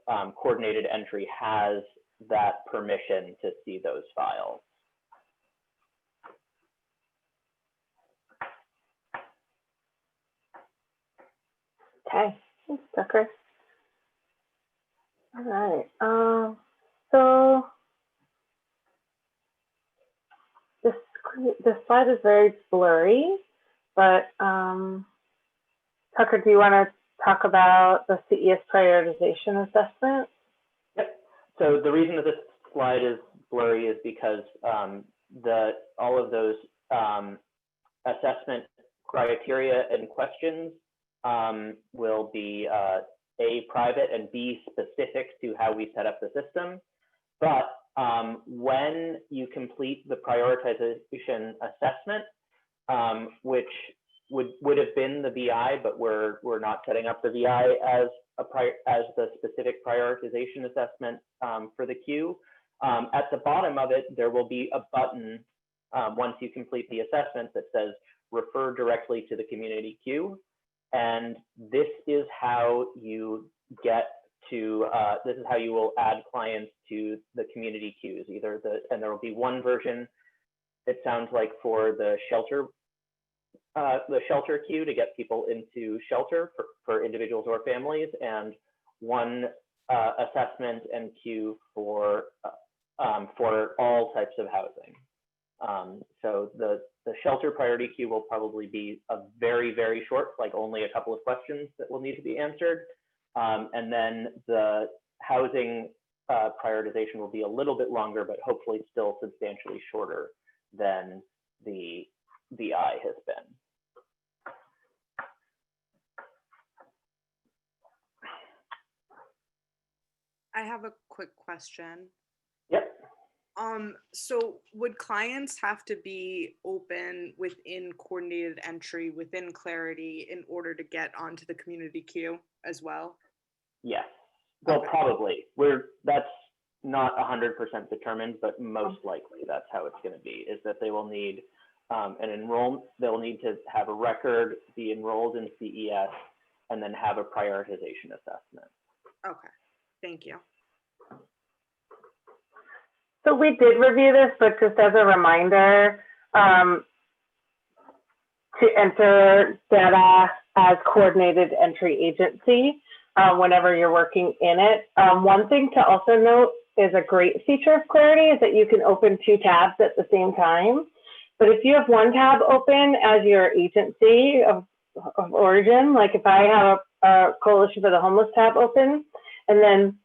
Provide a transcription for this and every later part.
coordinated entry has that permission to see those files. Okay, thanks, Tucker. All right, so this slide is very blurry, but Tucker, do you want to talk about the CES prioritization assessment? Yep. So the reason that this slide is blurry is because all of those assessment criteria and questions will be A, private, and B, specific to how we set up the system. But when you complete the prioritization assessment, which would have been the VI, but we're not setting up the VI as the specific prioritization assessment for the queue. At the bottom of it, there will be a button once you complete the assessment that says refer directly to the community queue. And this is how you get to, this is how you will add clients to the community queues, and there will be one version, it sounds like, for the shelter queue to get people into shelter for individuals or families, and one assessment and queue for all types of housing. So the shelter priority queue will probably be a very, very short, like only a couple of questions that will need to be answered. And then the housing prioritization will be a little bit longer, but hopefully still substantially shorter than the VI has been. I have a quick question. Yep. So would clients have to be open within coordinated entry, within Clarity, in order to get onto the community queue as well? Yes. Well, Okay. probably. That's not 100% determined, but most likely that's how it's going to be, is that they will need they'll need to have a record, be enrolled in CES, and then have a prioritization assessment. Okay, thank you. So we did review this, but just as a reminder, to enter data as coordinated entry agency whenever you're working in it. One thing to also note is a great feature of Clarity is that you can open 2 tabs at the same time. But if you have one tab open as your agency of origin, like if I have a Coalition for the Homeless tab open, and then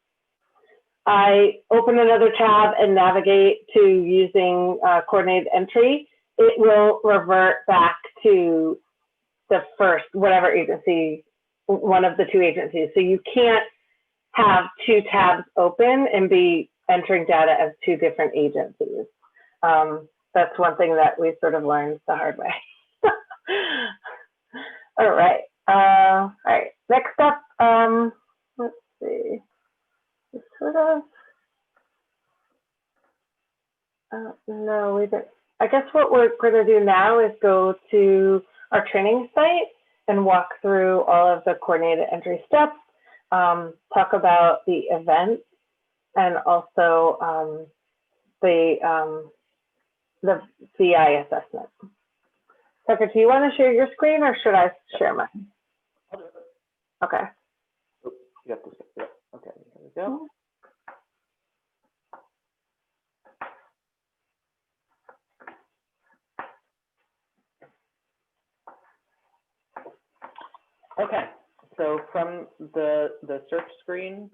I open another tab and navigate to using coordinated entry, it will revert back to the first, whatever agency, one of the 2 agencies. So you can't have 2 tabs open and be entering data as 2 different agencies. That's one thing that we sort of learned the hard way. All right. All right. Next up, let's see. Sort of. No, we didn't. I guess what we're going to do now is go to our training site and walk through all of the coordinated entry steps, talk about the event, and also the CI assessment. Tucker, do you want to share your screen or should I share mine? Okay. Oops, you have to, yeah. Okay, here we go. Okay, so from the search screen,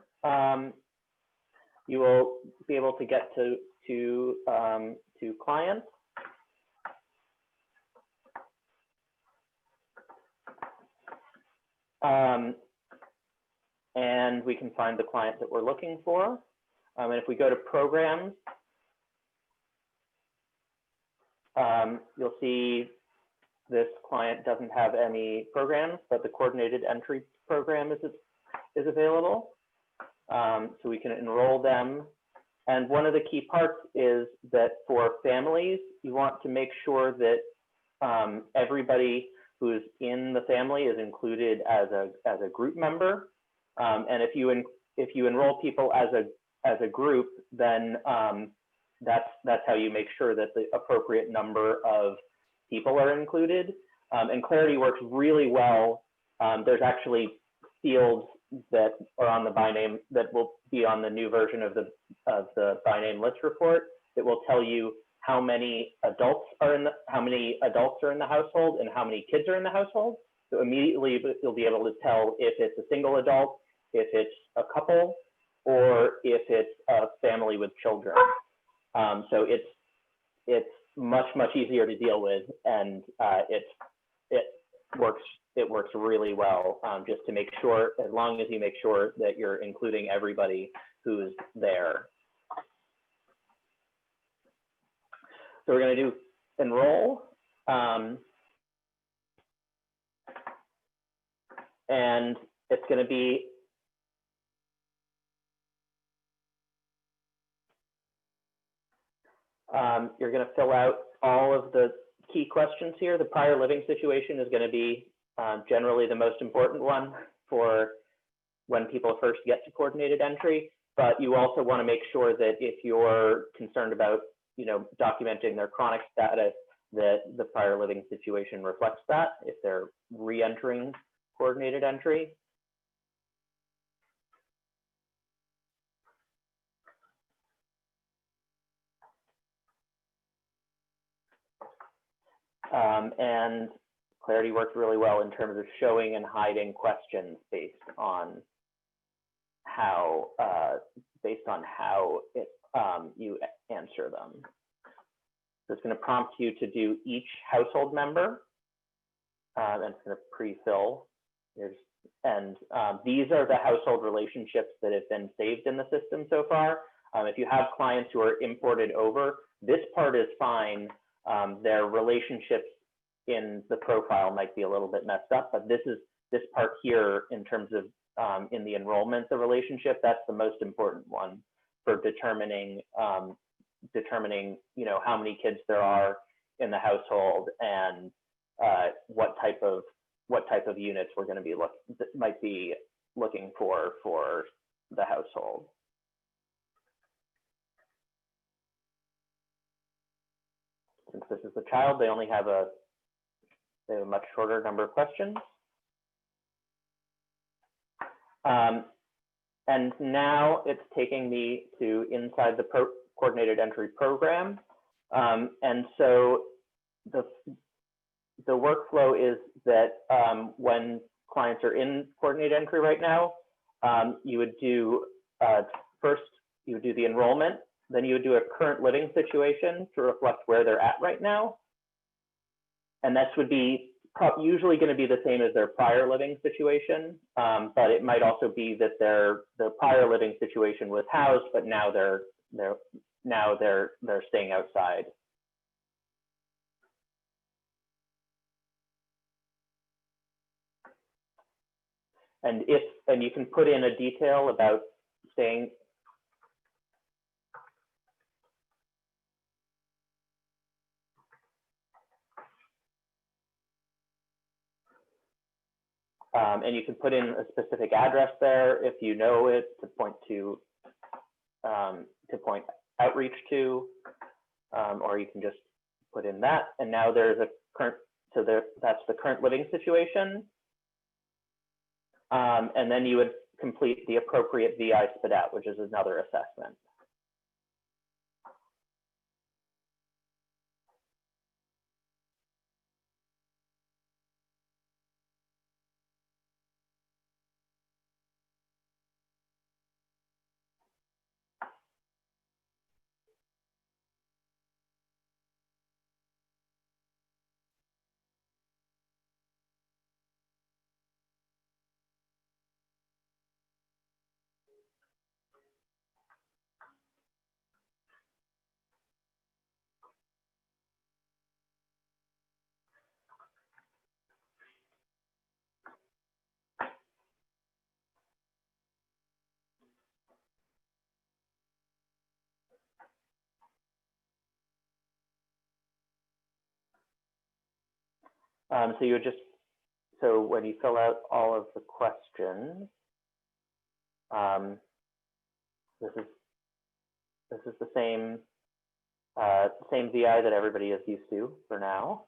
you will be able to get to clients. And we can find the client that we're looking for. And if we go to programs, you'll see this client doesn't have any programs, but the coordinated entry program is available. So we can enroll them. And one of the key parts is that for families, you want to make sure that everybody who's in the family is included as a group member. And if you if you enroll people as a group, then that's how you make sure that the appropriate number of people are included. And Clarity works really well. There's actually fields that are on the by name that will be on the new version of the by name list report that will tell you how many adults are in the household and how many kids are in the household. So immediately you'll be able to tell if it's a single adult, if it's a couple, or if it's a family with children. So it's much easier to deal with, and it works really well, just to make sure, as long as you make sure that you're including everybody who's there. So we're going to do enroll, and it's going to be you're going to fill out all of the key questions here. The prior living situation is going to be generally the most important one for when people first get to coordinated entry, but you also want to make sure that if you're concerned about, documenting their chronic status, that the prior living situation reflects that if they're re-entering coordinated entry. And Clarity works really well in terms of showing and hiding questions based on how you answer them. So it's going to prompt you to do each household member, and it's going to pre-fill. These are the household relationships that have been saved in the system so far. If you have clients who are imported over, this part is fine. Their relationships in the profile might be a little bit messed up, but this part here, in terms of in the enrollment, the relationship, that's the most important one for determining how many kids there are in the household, and what type of units we're going to be looking for the household. Since this is the child, they only have a much shorter number of questions. And now it's taking me to inside the coordinated entry program. And so the workflow is that when clients are in coordinated entry right now, you would do first you would do the enrollment, then you would do a current living situation to reflect where they're at right now. And that would be usually going to be the same as their prior living situation, but it might also be that their prior living situation was housed, but now they're staying outside. And you can put in a detail about staying. And you can put in a specific address there if you know it, to point outreach to, or you can just put in that. And now there's a current, so that's the current living situation. And then you would complete the appropriate VI spit out, which is another assessment. So you would just, so when you fill out all of the questions, This is the same VI that everybody is used to for now.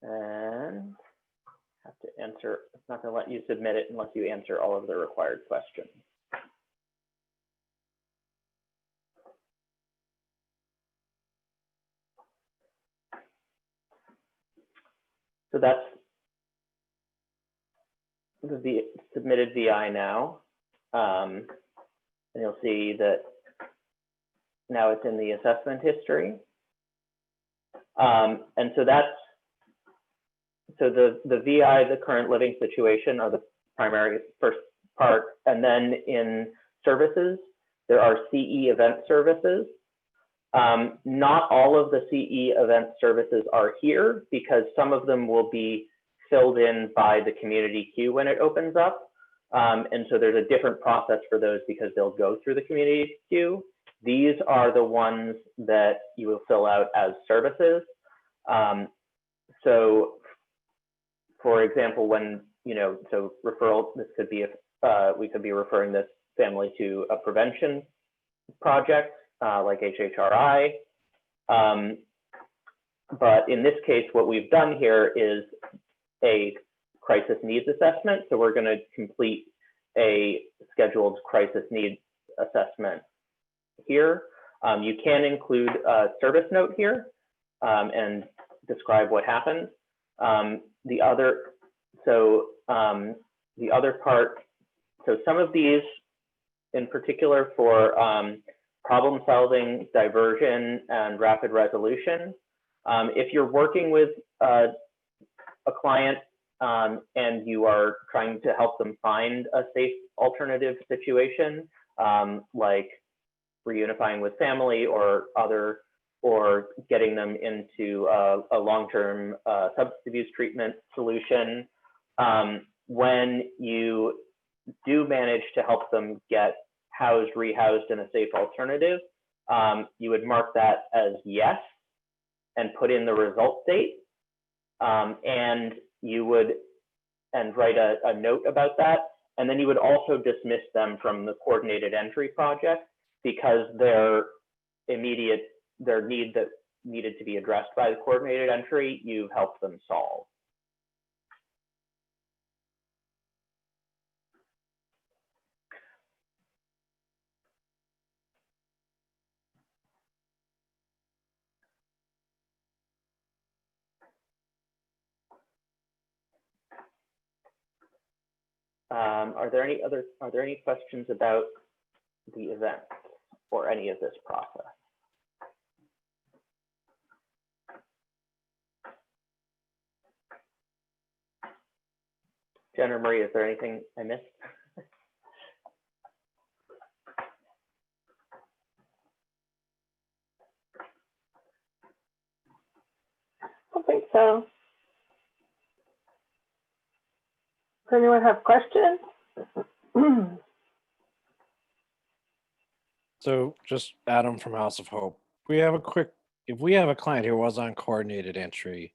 And have to answer, it's not going to let you submit it unless you answer all of the required questions. So that's the submitted VI now. And you'll see that now it's in the assessment history. And so that's, so the VI, the current living situation, are the primary first part. And then in services, there are CE event services. Not all of the CE event services are here because some of them will be filled in by the community queue when it opens up. And so there's a different process for those because they'll go through the community queue. These are the ones that you will fill out as services. So for example, when, so referral, this could be, we could be referring this family to a prevention project like HHRI. But in this case, what we've done here is a crisis needs assessment. So we're going to complete a scheduled crisis needs assessment here. You can include a service note here and describe what happened. The other part, so some of these in particular for problem solving, diversion, and rapid resolution. If you're working with a client and you are trying to help them find a safe alternative situation, like reunifying with family or getting them into a long-term substance abuse treatment solution, when you do manage to help them get housed, rehoused in a safe alternative, you would mark that as yes and put in the result date. And you would write a note about that. And then you would also dismiss them from the coordinated entry project because their need that needed to be addressed by the coordinated entry, you've helped them solve. Are there any questions about the event or any of this process? Jen or Marie, is there anything I missed? I don't think so. Does anyone have questions? So just Adam from House of Hope. If we have a client who was on coordinated entry,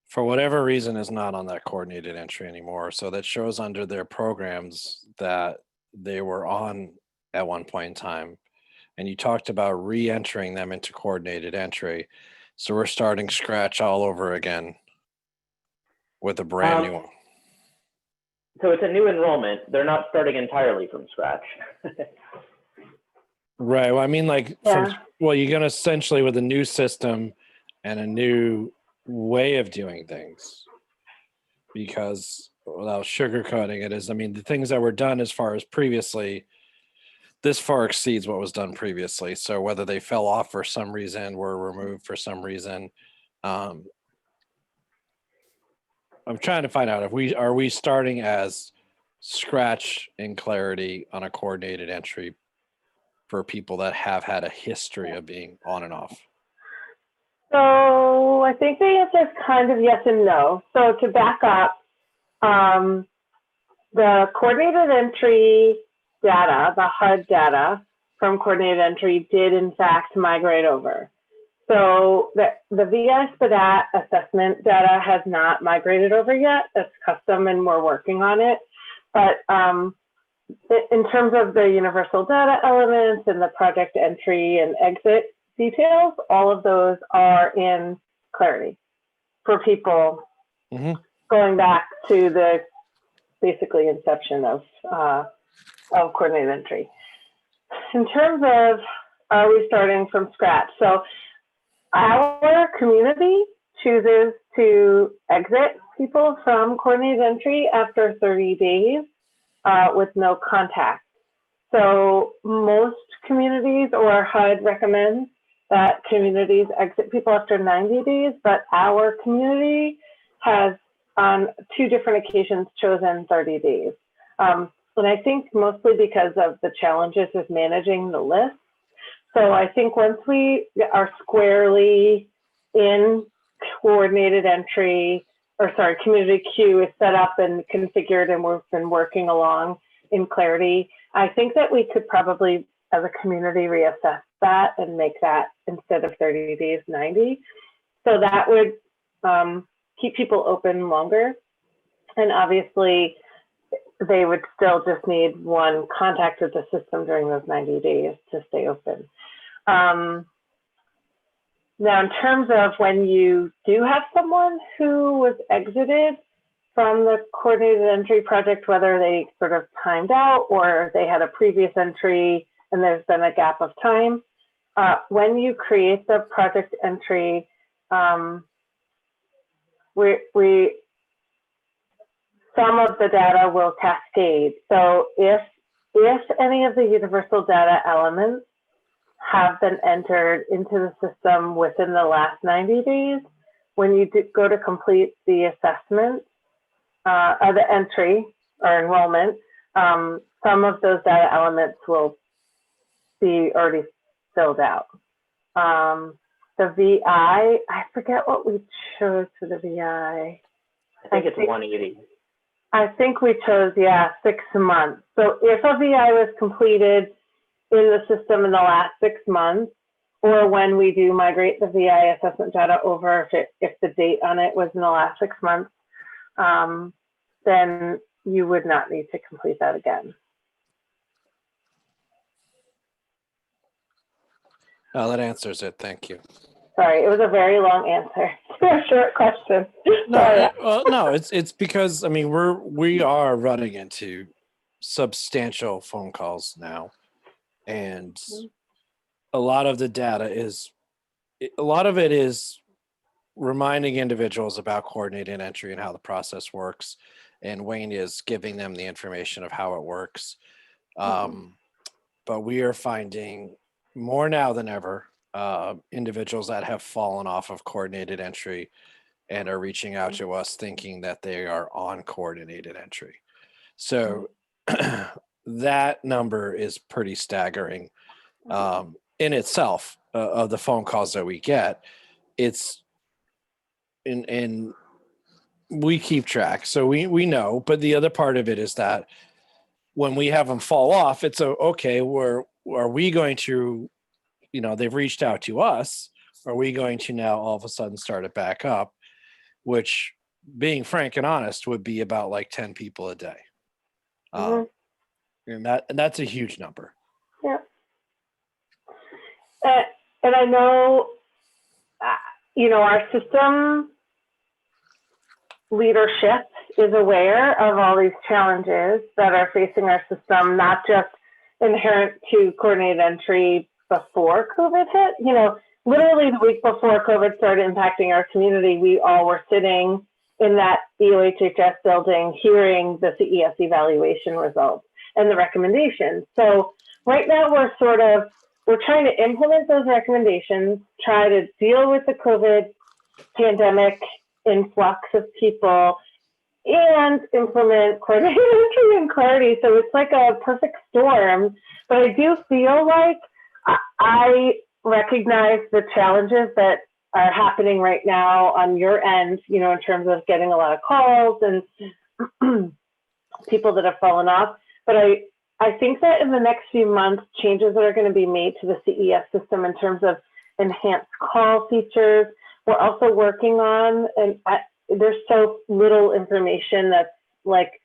for whatever reason is not on that coordinated entry anymore, so that shows under their programs that they were on at one point in time, and you talked about re-entering them into coordinated entry. So we're starting scratch all over again with a brand new one. So it's a new enrollment. They're not starting entirely from scratch. Right. Well, I mean, like, Yeah. you're going to essentially with a new system and a new way of doing things, because without sugarcoating it is, I mean, the things that were done as far as previously, this far exceeds what was done previously. So whether they fell off for some reason, were removed for some reason, I'm trying to find out if are we starting as scratch in Clarity on a coordinated entry for people that have had a history of being on and off? So I think the answer is kind of yes and no. So to back up, the coordinated entry data, the HUD data from coordinated entry did in fact migrate over. So the VI SPDAT assessment data has not migrated over yet. That's custom and we're working on it. But in terms of the universal data elements and the project entry and exit details, all of those are in Clarity for people going back to the basically inception of coordinated entry. In terms of, are we starting from scratch? So our community chooses to exit people from coordinated entry after 30 days with no contact. So most communities or HUD recommends that communities exit people after 90 days, but our community has on 2 different occasions chosen 30 days. And I think mostly because of the challenges with managing the list. So I think once we are squarely in coordinated entry, or sorry, community queue is set up and configured and we've been working along in Clarity, I think that we could probably, as a community, reassess that and make that instead of 30 days, 90. So that would keep people open longer. And obviously, they would still just need one contact with the system during those 90 days to stay open. Now, in terms of when you do have someone who was exited from the coordinated entry project, whether they sort of timed out or they had a previous entry and there's been a gap of time, when you create the project entry, some of the data will cascade. So if any of the universal data elements have been entered into the system within the last 90 days, when you go to complete the assessment or the entry or enrollment, some of those data elements will be already filled out. The VI, I forget what we chose for the VI. I think it's 180. I think we chose, 6 months. So if a VI was completed in the system in the last 6 months, or when we do migrate the VI assessment data over, if the date on it was in the last 6 months, then you would not need to complete that again. Oh, that answers it. Thank you. Sorry, it was a very long answer to a short question. No, it's because, I mean, we are running into substantial phone calls now, and a lot of the data is, a lot of it is reminding individuals about coordinated entry and how the process works, and Wayne is giving them the information of how it works. Mhm. But we are finding more now than ever individuals that have fallen off of coordinated entry and are reaching out to us thinking that they are on coordinated entry. So that number is pretty staggering in itself of the phone calls that we get. It's in we keep track, so we know. But the other part of it is that when we have them fall off, it's okay. Are we going to, they've reached out to us? Are we going to now all of a sudden start it back up? Which, being frank and honest, would be about like 10 people a day. Mhm. And that's a huge number. Yeah. And I know, our system leadership is aware of all these challenges that are facing our system, not just inherent to coordinated entry before COVID hit. Literally the week before COVID started impacting our community, we all were sitting in that EOHHS building hearing the CES evaluation results and the recommendations. So right now we're trying to implement those recommendations, try to deal with the COVID pandemic influx of people, and implement coordinated entry and clarity. So it's like a perfect storm. But I do feel like I recognize the challenges that are happening right now on your end, in terms of getting a lot of calls and people that have fallen off. But I think that in the next few months, changes that are going to be made to the CES system in terms of enhanced call features. We're also working on, and there's so little information that's like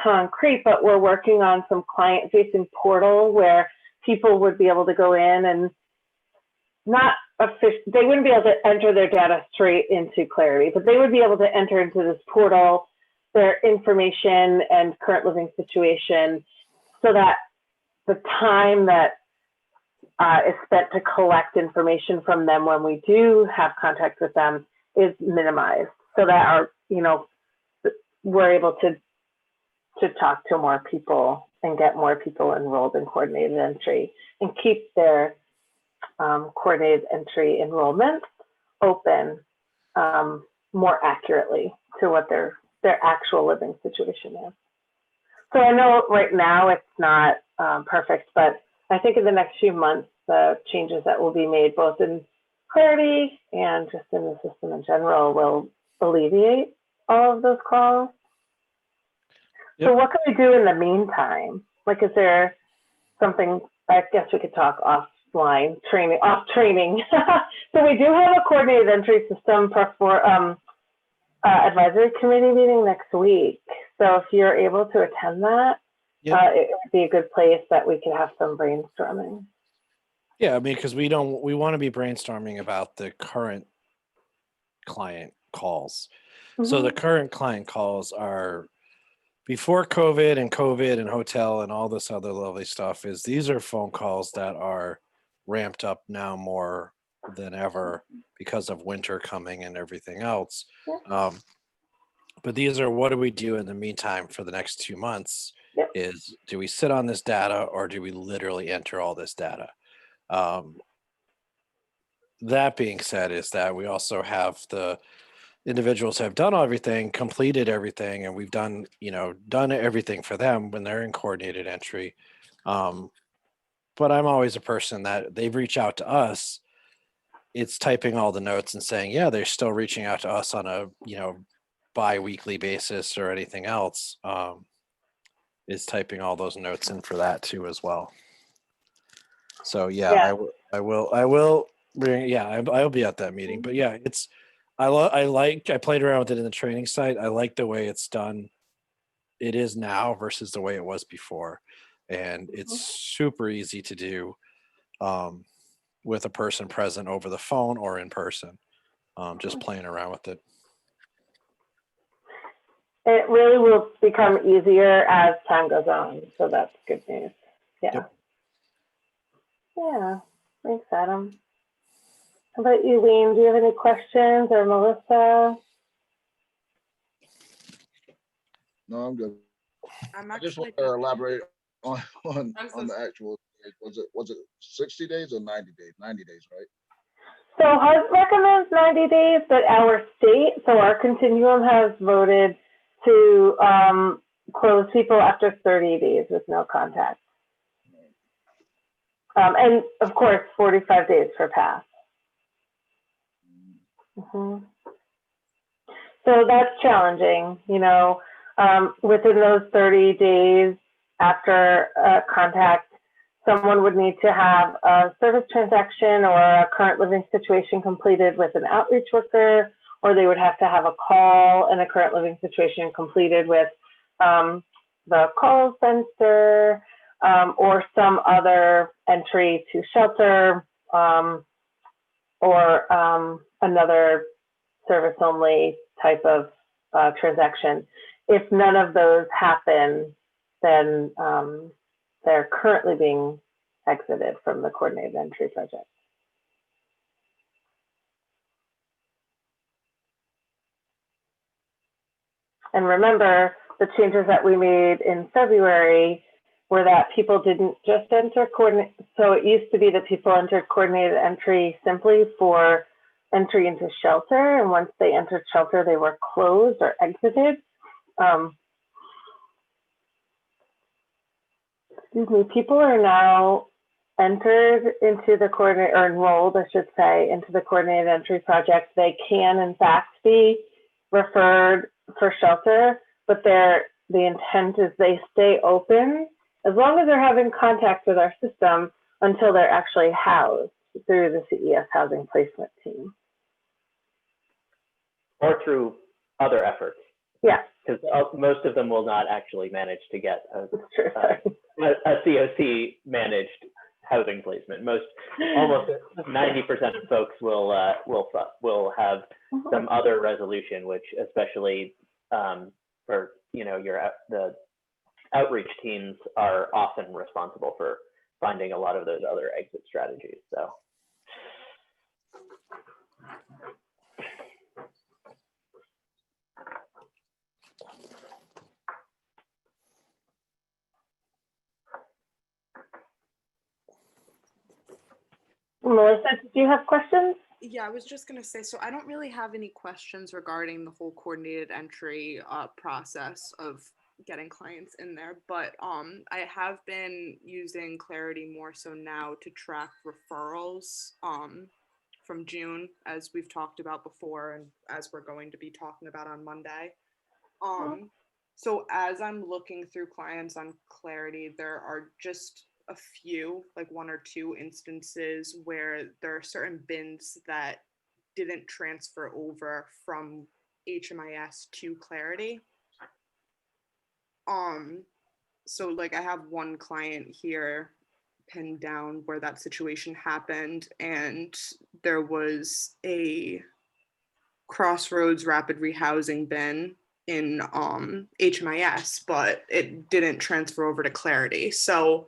concrete, but we're working on some client-facing portal where people would be able to go in and they wouldn't be able to enter their data straight into Clarity, but they would be able to enter into this portal their information and current living situation, so that the time that is spent to collect information from them when we do have contact with them is minimized, so that we're able to talk to more people and get more people enrolled in coordinated entry and keep their coordinated entry enrollment open more accurately to what their actual living situation is. So I know right now it's not perfect, but I think in the next few months, the changes that will be made both in Clarity and just in the system in general will alleviate all of those calls. Yep. So what can we do in the meantime? Like, is there something, I guess we could talk offline, off training. So we do have a coordinated entry system for advisory committee meeting next week. So if you're able to attend that, Yep. it would be a good place that we could have some brainstorming. Yeah, I mean, because we want to be brainstorming about the current client calls. So the current client calls are before COVID and hotel and all this other lovely stuff. These are phone calls that are ramped up now more than ever because of winter coming and everything else. Yeah. But these are, what do we do in the meantime for the next 2 months? Yep. Is, do we sit on this data or do we literally enter all this data? That being said, is that we also have the individuals have done everything, completed everything, and we've done everything for them when they're in coordinated entry. But I'm always a person that they've reached out to us. It's typing all the notes and saying, yeah, they're still reaching out to us on a, bi-weekly basis or anything else. Is typing all those notes in for that too as well. So yeah. I will bring, I'll be at that meeting. But yeah, I played around with it in the training site. I like the way it's done. It is now versus the way it was before. And it's super easy to do with a person present over the phone or in person, just playing around with it. It really will become easier as time goes on. So that's good news. Yeah. Yep. Yeah. Thanks, Adam. How about you, Wayne? Do you have any questions, or Melissa? No, I'm good. I'm I just actually want to elaborate on I'm so on the actual. Was it 60 days or 90 days? 90 days, right? So HUD recommends 90 days, but our state, so our continuum has voted to close people after 30 days with no contact. And of course, 45 days for pass. Mhm. So that's challenging, you know, within those 30 days after contact, someone would need to have a service transaction or a current living situation completed with an outreach worker, or they would have to have a call and a current living situation completed with the call center or some other entry to shelter or another service only type of transaction. If none of those happen, then they're currently being exited from the coordinated entry project. And remember, the changes that we made in February were that people didn't just enter coordinate. So it used to be that people entered coordinated entry simply for entry into shelter. And once they entered shelter, they were closed or exited. Excuse me, people are now entered into the coordinate, or enrolled, I should say, into the coordinated entry project. They can, in fact, be referred for shelter, but the intent is they stay open as long as they're having contact with our system until they're actually housed through the CES housing placement team. Or through other efforts. Yeah. Because most of them will not actually manage to get a COC managed housing placement. Almost 90% of folks will have some other resolution, which especially for the outreach teams are often responsible for finding a lot of those other exit strategies. So. Melissa, did you have questions? Yeah, I was just going to say, so I don't really have any questions regarding the whole coordinated entry process of getting clients in there, but I have been using Clarity more so now to track referrals from June, as we've talked about before and as we're going to be talking about on Monday. So as I'm looking through clients on Clarity, there are just a few, like one or two instances where there are certain bins that didn't transfer over from HMIS to Clarity. So like I have one client here pinned down where that situation happened, and there was a Crossroads rapid rehousing bin in HMIS, but it didn't transfer over to Clarity. So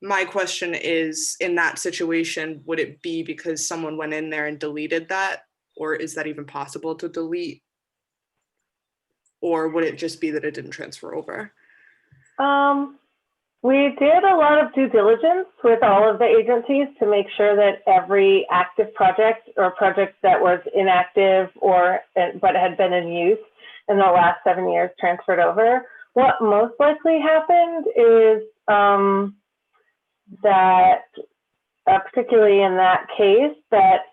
my question is, in that situation, would it be because someone went in there and deleted that? Or is that even possible to delete? Or would it just be that it didn't transfer over? We did a lot of due diligence with all of the agencies to make sure that every active project or project that was inactive but had been in use in the last 7 years transferred over. What most likely happened is that, particularly in that case, that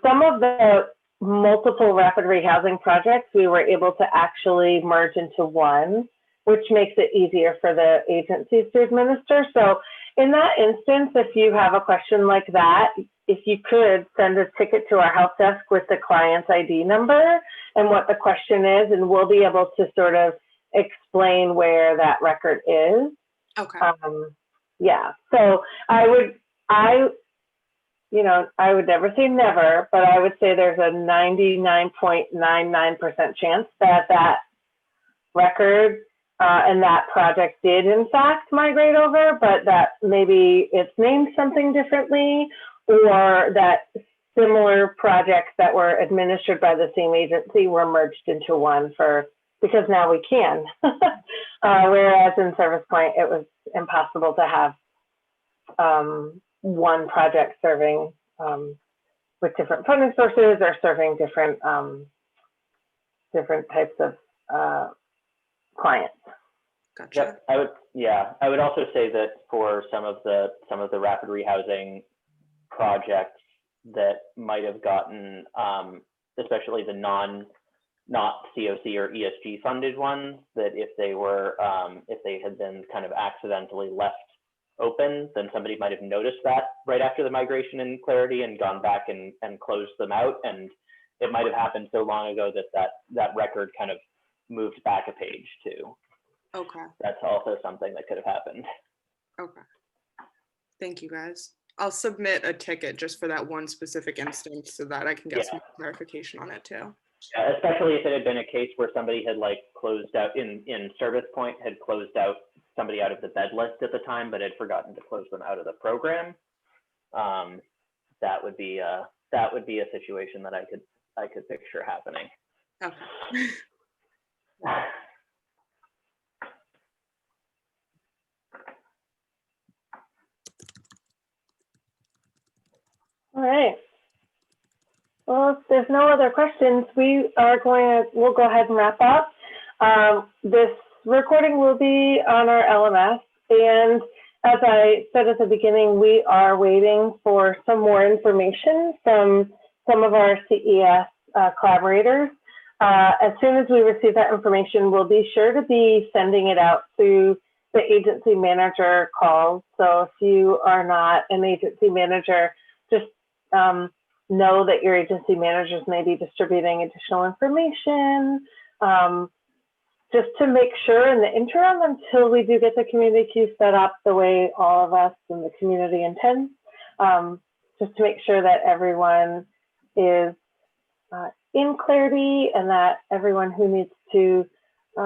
some of the multiple rapid rehousing projects we were able to actually merge into one, which makes it easier for the agencies to administer. So in that instance, if you have a question like that, if you could send a ticket to our help desk with the client's ID number and what the question is, and we'll be able to sort of explain where that record is. Okay. Yeah, so I would never say never, but I would say there's a 99.99% chance that that record and that project did in fact migrate over, but that maybe it's named something differently, or that similar projects that were administered by the same agency were merged into one for because now we can. Whereas in Service Point, it was impossible to have one project serving with different funding sources or serving different different types of clients. Gotcha. Yep, I would also say that for some of the rapid rehousing projects that might have gotten, especially the not COC or ESG funded ones, that if they had been kind of accidentally left open, then somebody might have noticed that right after the migration in Clarity and gone back and closed them out. And it might have happened so long ago that record kind of moved back a page too. Okay. That's also something that could have happened. Okay. Thank you, guys. I'll submit a ticket just for that one specific instance so that I can get some clarification on it too. Especially if it had been a case where somebody had like closed out in Service Point, had closed out somebody out of the bed list at the time, but had forgotten to close them out of the program. That would be a situation that I could picture happening. Okay. All right. Well, if there's no other questions, we'll go ahead and wrap up. This recording will be on our LMS. And as I said at the beginning, we are waiting for some more information from some of our CES collaborators. As soon as we receive that information, we'll be sure to be sending it out through the agency manager calls. So if you are not an agency manager, just know that your agency managers may be distributing additional information, just to make sure in the interim until we do get the community queue set up the way all of us in the community intend, just to make sure that everyone is in Clarity and that everyone who needs to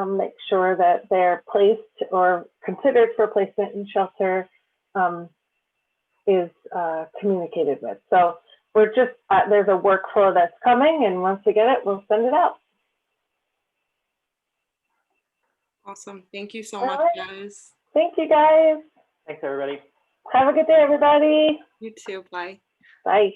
make sure that they're placed or considered for placement in shelter is communicated with. So we're just, there's a workflow that's coming, and once we get it, we'll send it out. Awesome. Thank you so All much, right. guys. Thank you, guys. Thanks, everybody. Have a good day, everybody. You too. Bye. Bye.